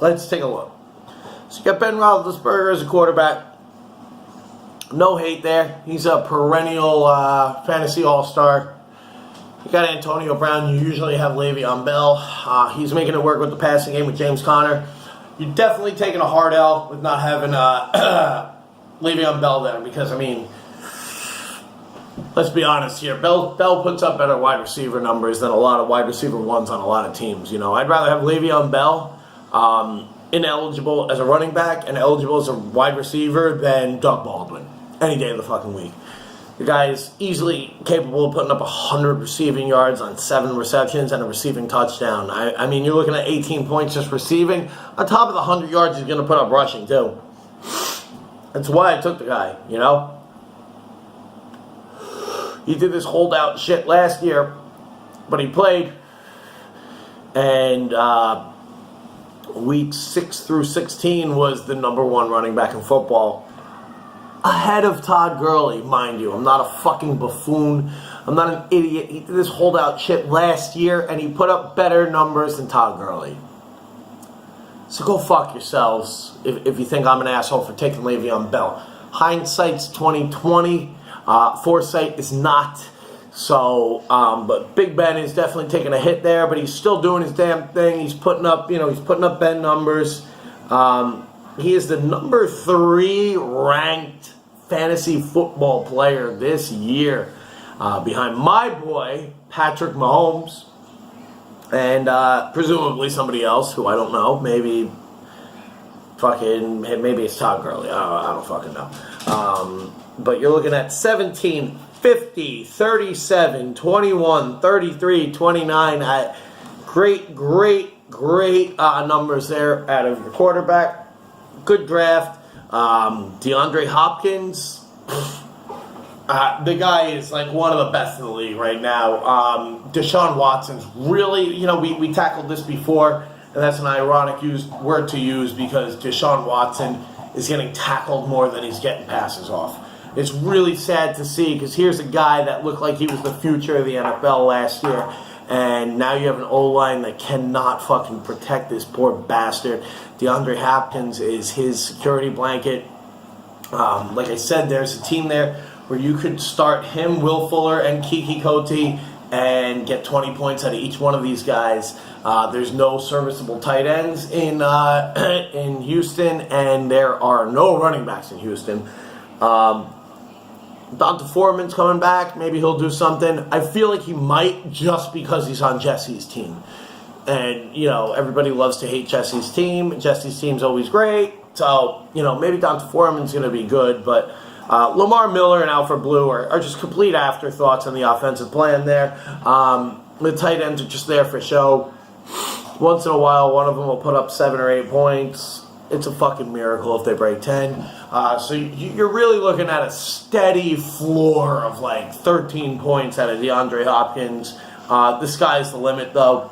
let's take a look. So you got Ben Roethlisberger as a quarterback. No hate there. He's a perennial fantasy all-star. You got Antonio Brown. You usually have Le'Veon Bell. He's making it work with the passing game with James Conner. You're definitely taking a hard L with not having Le'Veon Bell there because, I mean, let's be honest here. Bell puts up better wide receiver numbers than a lot of wide receiver ones on a lot of teams. You know, I'd rather have Le'Veon Bell ineligible as a running back and eligible as a wide receiver than Doug Baldwin any day of the fucking week. The guy is easily capable of putting up 100 receiving yards on 7 receptions and a receiving touchdown. I mean, you're looking at 18 points just receiving. On top of the 100 yards, he's going to put up rushing, too. That's why I took the guy, you know? He did this holdout shit last year, but he played. And weeks 6 through 16 was the #1 running back in football. Ahead of Todd Gurley, mind you. I'm not a fucking buffoon. I'm not an idiot. He did this holdout shit last year, and he put up better numbers than Todd Gurley. So go fuck yourselves if you think I'm an asshole for taking Le'Veon Bell. Hindsight's 2020. Foresight is not. So, but Big Ben is definitely taking a hit there, but he's still doing his damn thing. He's putting up, he's putting up Ben numbers. He is the #3 ranked fantasy football player this year, behind my boy, Patrick Mahomes, and presumably somebody else who I don't know. Maybe it's Todd Gurley. I don't fucking know. But you're looking at 17, 50, 37, 21, 33, 29. Great numbers there out of your quarterback. Good draft. DeAndre Hopkins. The guy is like one of the best in the league right now. Deshaun Watson's really, we tackled this before, and that's an ironic word to use because Deshaun Watson is getting tackled more than he's getting passes off. It's really sad to see because here's a guy that looked like he was the future of the NFL last year. And now you have an O-line that cannot fucking protect this poor bastard. DeAndre Hopkins is his security blanket. Like I said, there's a team there where you could start him, Will Fuller, and Kiki Coty and get 20 points out of each one of these guys. There's no serviceable tight ends in Houston, and there are no running backs in Houston. D'Onta Foreman's coming back. Maybe he'll do something. I feel like he might just because he's on Jesse's team. And, everybody loves to hate Jesse's team. Jesse's team's always great. So, maybe D'Onta Foreman's going to be good. But Lamar Miller and Alfred Blue are just complete afterthoughts on the offensive plan there. The tight ends are just there for show. Once in a while, one of them will put up 7 or 8 points. It's a fucking miracle if they break 10. So you're really looking at a steady floor of like 13 points out of DeAndre Hopkins. The sky's the limit, though.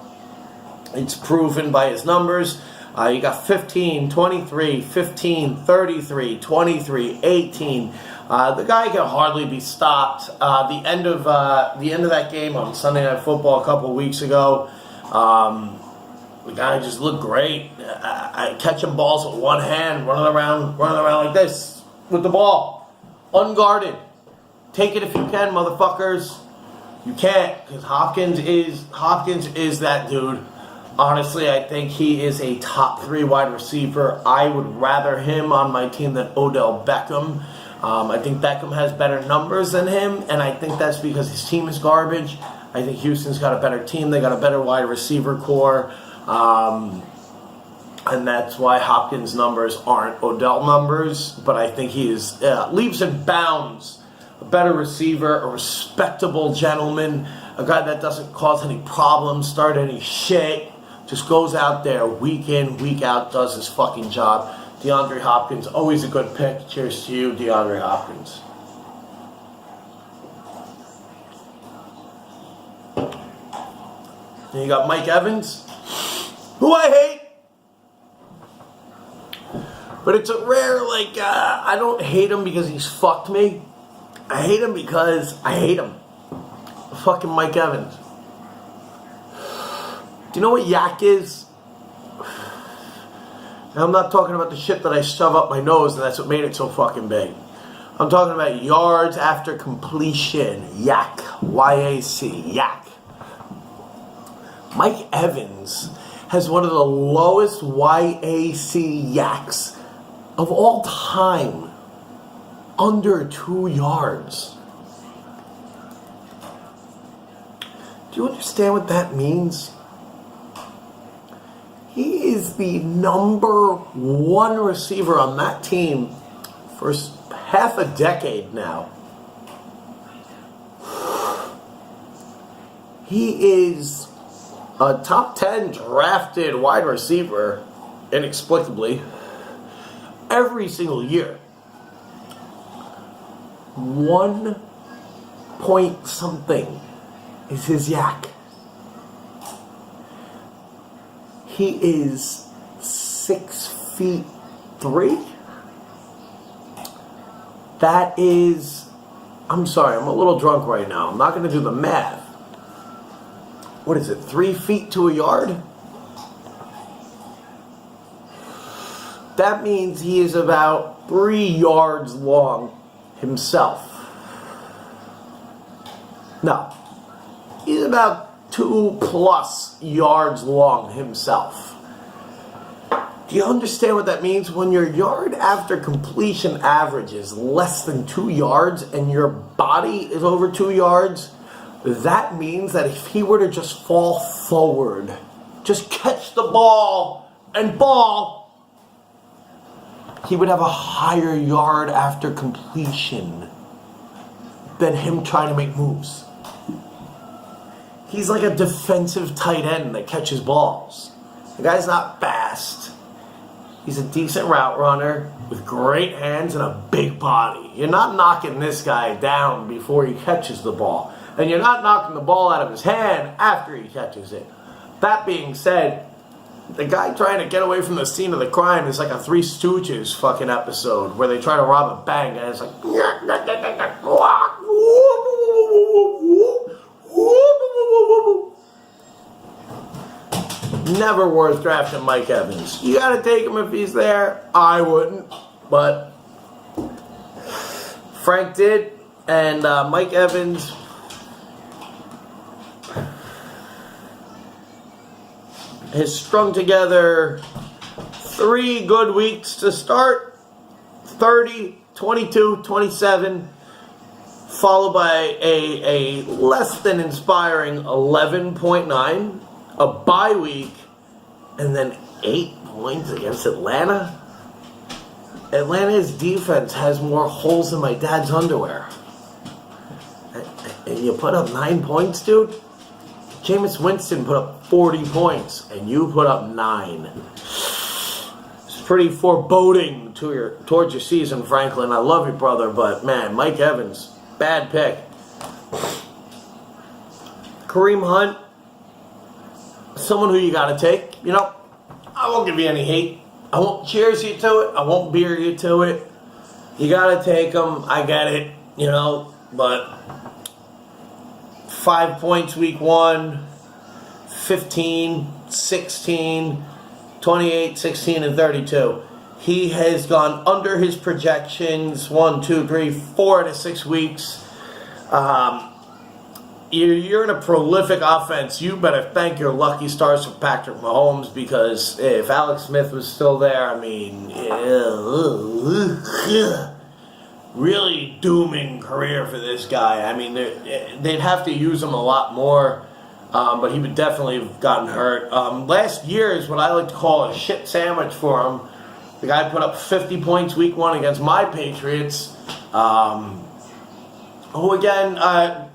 It's proven by his numbers. You got 15, 23, 15, 33, 23, 18. The guy can hardly be stopped. The end of that game on Sunday Night Football a couple weeks ago, the guy just looked great. Catching balls with one hand, running around like this with the ball, unguarded. Take it if you can, motherfuckers. You can't, because Hopkins is that dude. Honestly, I think he is a top 3 wide receiver. I would rather him on my team than Odell Beckham. I think Beckham has better numbers than him, and I think that's because his team is garbage. I think Houston's got a better team. They got a better wide receiver core. And that's why Hopkins' numbers aren't Odell numbers, but I think he is leaps and bounds a better receiver, a respectable gentleman, a guy that doesn't cause any problems, start any shit, just goes out there week in, week out, does his fucking job. DeAndre Hopkins, always a good pick. Cheers to you, DeAndre Hopkins. Then you got Mike Evans, who I hate. But it's a rare, I don't hate him because he's fucked me. I hate him because I hate him. Fucking Mike Evans. Do you know what yak is? And I'm not talking about the shit that I shove up my nose and that's what made it so fucking big. I'm talking about yards after completion. YAC. Y-A-C. YAC. Mike Evans has one of the lowest YAC YACs of all time. Under 2 yards. Do you understand what that means? He is the number 1 receiver on that team for half a decade now. He is a top 10 drafted wide receiver, inexplicably, every single year. 1 point something is his YAC. He is 6'3". That is, I'm sorry, I'm a little drunk right now. I'm not going to do the math. What is it, 3 feet to a yard? That means he is about 3 yards long himself. No, he's about 2+ yards long himself. Do you understand what that means? When your yard after completion average is less than 2 yards and your body is over 2 yards, that means that if he were to just fall forward, just catch the ball and ball, he would have a higher yard after completion than him trying to make moves. He's like a defensive tight end that catches balls. The guy's not fast. He's a decent route runner with great hands and a big body. You're not knocking this guy down before he catches the ball. And you're not knocking the ball out of his hand after he catches it. That being said, the guy trying to get away from the scene of the crime is like a Three Stooges fucking episode where they try to rob a bank and it's like... Never worth drafting Mike Evans. You gotta take him if he's there. I wouldn't, but Frank did, and Mike Evans has strung together 3 good weeks to start. 30, 22, 27, followed by a less than inspiring 11.9, a bye week, and then 8 points against Atlanta. Atlanta's defense has more holes than my dad's underwear. And you put up 9 points, dude? Jameis Winston put up 40 points, and you put up 9. It's pretty foreboding towards your season, Franklin. I love you, brother, but, man, Mike Evans, bad pick. Kareem Hunt, someone who you got to take. You know, I won't give you any hate. I won't cheers you to it. I won't beer you to it. You got to take him. I get it, you know, but 5 points week 1, 15, 16, 28, 16, and 32. He has gone under his projections 1, 2, 3, 4 out of 6 weeks. You're in a prolific offense. You better thank your lucky stars for Patrick Mahomes, because if Alex Smith was still there, I mean, really dooming career for this guy. I mean, they'd have to use him a lot more, but he would definitely have gotten hurt. Last year is what I like to call a shit sandwich for him. The guy put up 50 points week 1 against my Patriots. Who again,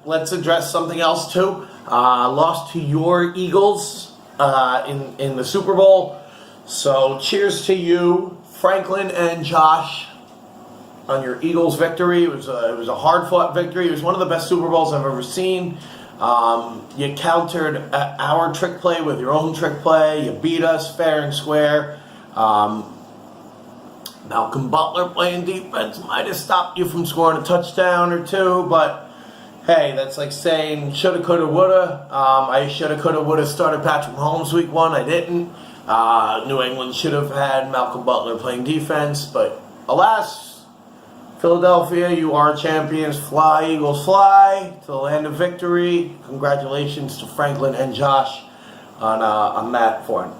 let's address something else too. Lost to your Eagles in the Super Bowl. So cheers to you, Franklin and Josh, on your Eagles victory. It was a hard-fought victory. It was one of the best Super Bowls I've ever seen. You countered our trick play with your own trick play. You beat us fair and square. Malcolm Butler playing defense might have stopped you from scoring a touchdown or 2, but hey, that's like saying shoulda, coulda, woulda. I shoulda, coulda, woulda started Patrick Mahomes week 1. I didn't. New England should have had Malcolm Butler playing defense, but alas, Philadelphia, you are champions. Fly, Eagles, fly to the land of victory. Congratulations to Franklin and Josh on that one.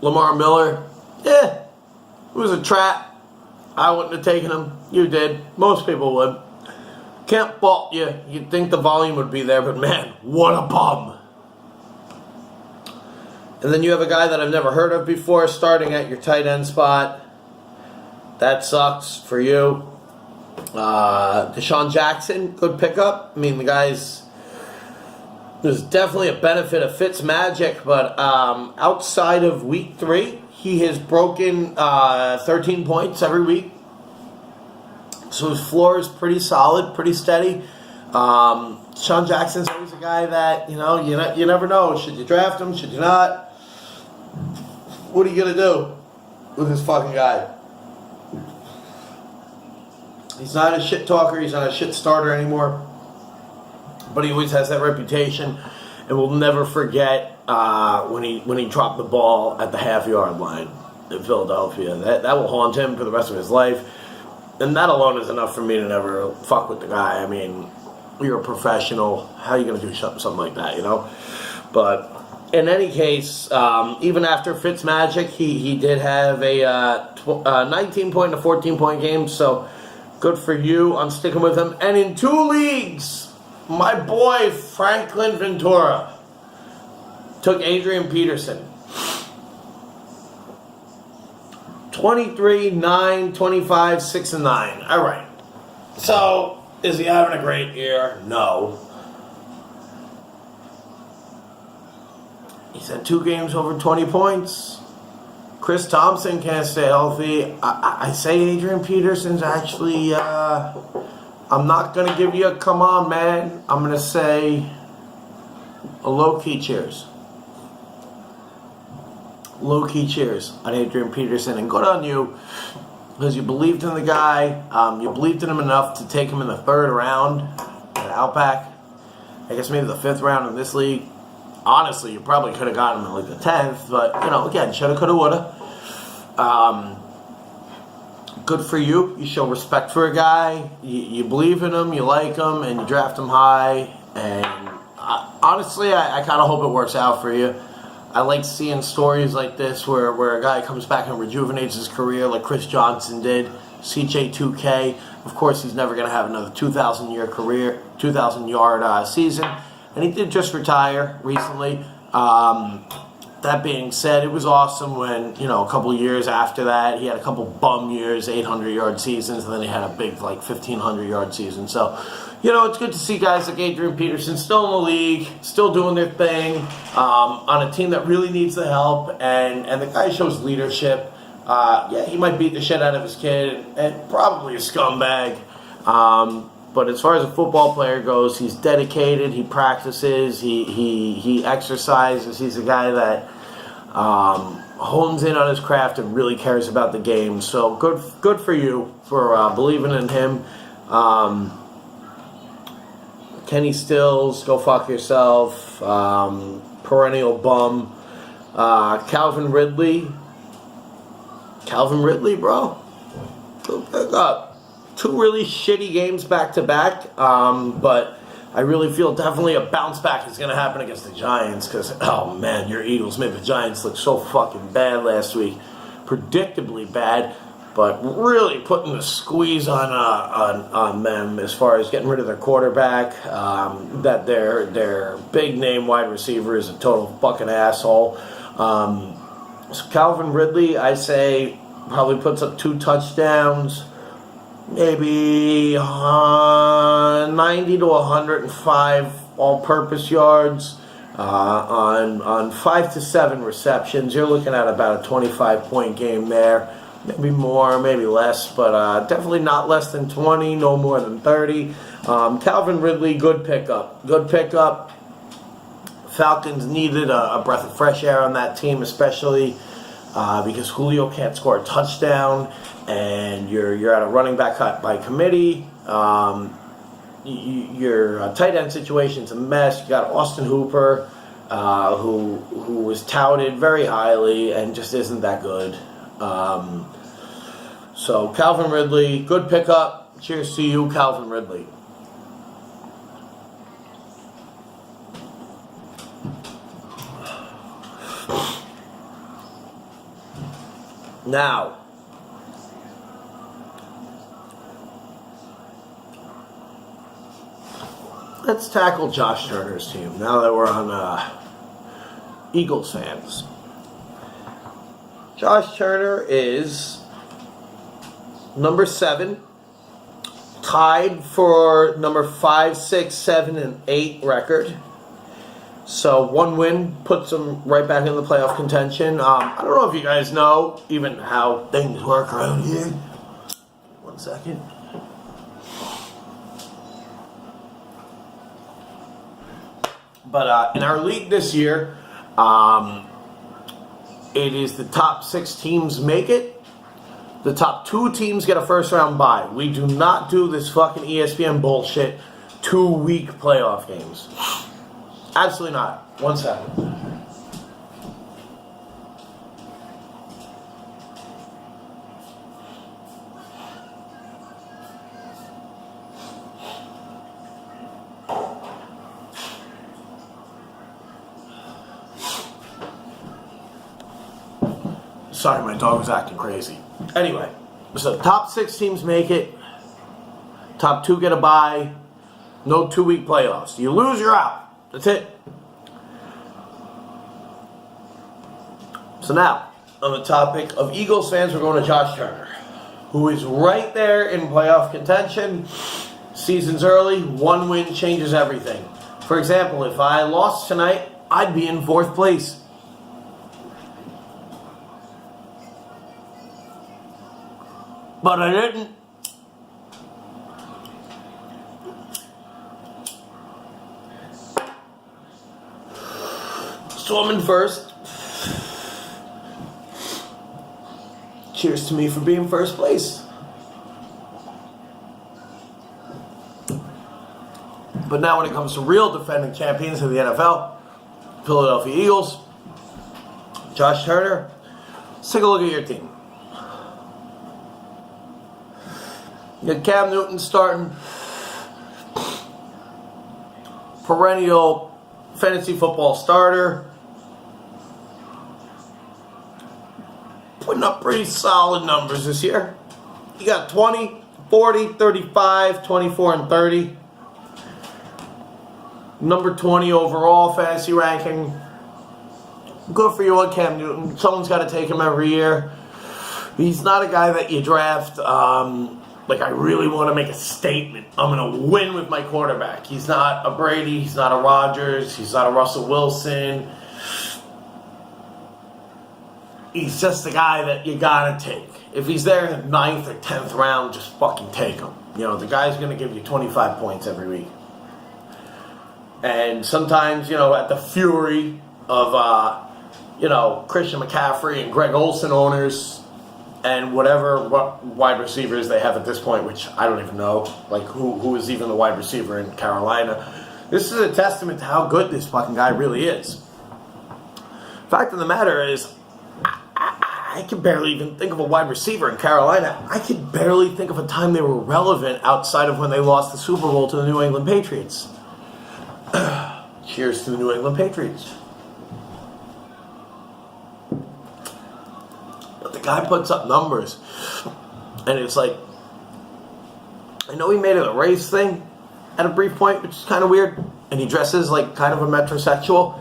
Lamar Miller, it was a trap. I wouldn't have taken him. You did. Most people would. Can't fault you. You'd think the volume would be there, but man, what a bum. And then you have a guy that I've never heard of before starting at your tight end spot. That sucks for you. Deshaun Jackson, good pickup. I mean, the guy's... There's definitely a benefit of Fitz magic, but outside of week 3, he has broken 13 points every week. So his floor is pretty solid, pretty steady. Deshaun Jackson's always a guy that, you never know. Should you draft him? Should you not? What are you going to do with this fucking guy? He's not a shit talker. He's not a shit starter anymore. But he always has that reputation, and we'll never forget when he dropped the ball at the half-yard line in Philadelphia. That will haunt him for the rest of his life, and that alone is enough for me to never fuck with the guy. I mean, you're a professional. How are you going to do something like that, But in any case, even after Fitzmagic, he did have a 19-point and a 14-point game, so good for you on sticking with him. And in 2 leagues... my boy Franklin Ventura took Adrian Peterson. 23, 9, 25, 6, and 9. All right. So, is he having a great year? No. He's had 2 games over 20 points. Chris Thompson can't stay healthy. I say Adrian Peterson's actually... I'm not going to give you a come on, man. I'm going to say a low-key cheers. Low-key cheers on Adrian Peterson. And good on you, because you believed in the guy. You believed in him enough to take him in the 3rd round at Outback. I guess maybe the 5th round in this league. Honestly, you probably could have gotten him in like the 10th. But, again, shoulda, coulda, woulda. Good for you. You show respect for a guy. You believe in him, you like him, and you draft him high. And honestly, I kind of hope it works out for you. I like seeing stories like this where a guy comes back and rejuvenates his career like Chris Johnson did. CJ2K. Of course, he's never going to have another 2,000-year career, 2,000-yard season. And he did just retire recently. That being said, it was awesome when, a couple years after that, he had a couple bum years, 800-yard seasons, and then he had a big, 1,500-yard season. So, it's good to see guys like Adrian Peterson still in the league, still doing their thing, on a team that really needs the help, and the guy shows leadership. He might beat the shit out of his kid, and probably a scumbag. But as far as a football player goes, he's dedicated, he practices, he exercises, he's a guy that hones in on his craft and really cares about the game. So good for you for believing in him. Kenny Stills, go fuck yourself. Perennial bum. Calvin Ridley, bro. Go pick up. 2 really shitty games back-to-back, but I really feel definitely a bounce back is going to happen against the Giants because, oh man, your Eagles made the Giants look so fucking bad last week. Predictably bad, but really putting the squeeze on them as far as getting rid of their quarterback, that their big-name wide receiver is a total fucking asshole. So Calvin Ridley, I say, probably puts up 2 touchdowns, maybe 90 to 105 all-purpose yards on 5 to 7 receptions. You're looking at about a 25-point game there. Maybe more, maybe less, but definitely not less than 20, no more than 30. Calvin Ridley, good pickup. Falcons needed a breath of fresh air on that team, especially because Julio can't score a touchdown, and you're at a running back cut by committee. Your tight end situation's a mess. You got Austin Hooper, who was touted very highly and just isn't that good. So Calvin Ridley, good pickup. Cheers to you, Calvin Ridley. Now, let's tackle Josh Turner's team now that we're on Eagles fans. Josh Turner is number 7, tied for number 5, 6, 7, and 8 record. So one win puts him right back in the playoff contention. I don't know if you guys know even how things work around here. 1 second. But in our league this year, it is the top 6 teams make it. The top 2 teams get a first round bye. We do not do this fucking ESPN bullshit 2-week playoff games. Absolutely not. 1 second. Sorry, my dog was acting crazy. Anyway, so top 6 teams make it. Top 2 get a bye. No 2-week playoffs. You lose, you're out. That's it. So now, on the topic of Eagles fans, we're going to Josh Turner, who is right there in playoff contention. Season's early. 1 win changes everything. For example, if I lost tonight, I'd be in 4th place. But I didn't. So I'm in first. Cheers to me for being first place. But now when it comes to real defending champions of the NFL, Philadelphia Eagles, Josh Turner, let's take a look at your team. You got Cam Newton starting, perennial fantasy football starter, putting up pretty solid numbers this year. You got 20, 40, 35, 24, and 30. Number 20 overall fantasy ranking. Good for you on Cam Newton. Someone's got to take him every year. He's not a guy that you draft like I really want to make a statement. I'm going to win with my quarterback. He's not a Brady. He's not a Rodgers. He's not a Russell Wilson. He's just a guy that you got to take. If he's there in the 9th or 10th round, just fucking take him. You know, the guy's going to give you 25 points every week. And sometimes, you know, at the fury of, you know, Christian McCaffrey and Greg Olsen owners and whatever wide receivers they have at this point, which I don't even know, like who is even the wide receiver in Carolina. This is a testament to how good this fucking guy really is. Fact of the matter is, I can barely even think of a wide receiver in Carolina. I can barely think of a time they were relevant outside of when they lost the Super Bowl to the New England Patriots. Cheers to the New England Patriots. But the guy puts up numbers. And it's like, I know he made it a race thing at a brief point, which is kind of weird. And he dresses like kind of a metrosexual.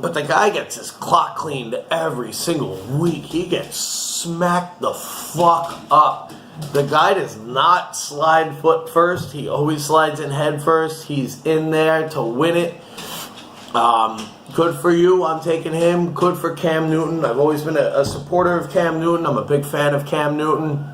But the guy gets his clock cleaned every single week. He gets smacked the fuck up. The guy does not slide foot first. He always slides in head first. He's in there to win it. Good for you. I'm taking him. Good for Cam Newton. I've always been a supporter of Cam Newton. I'm a big fan of Cam Newton.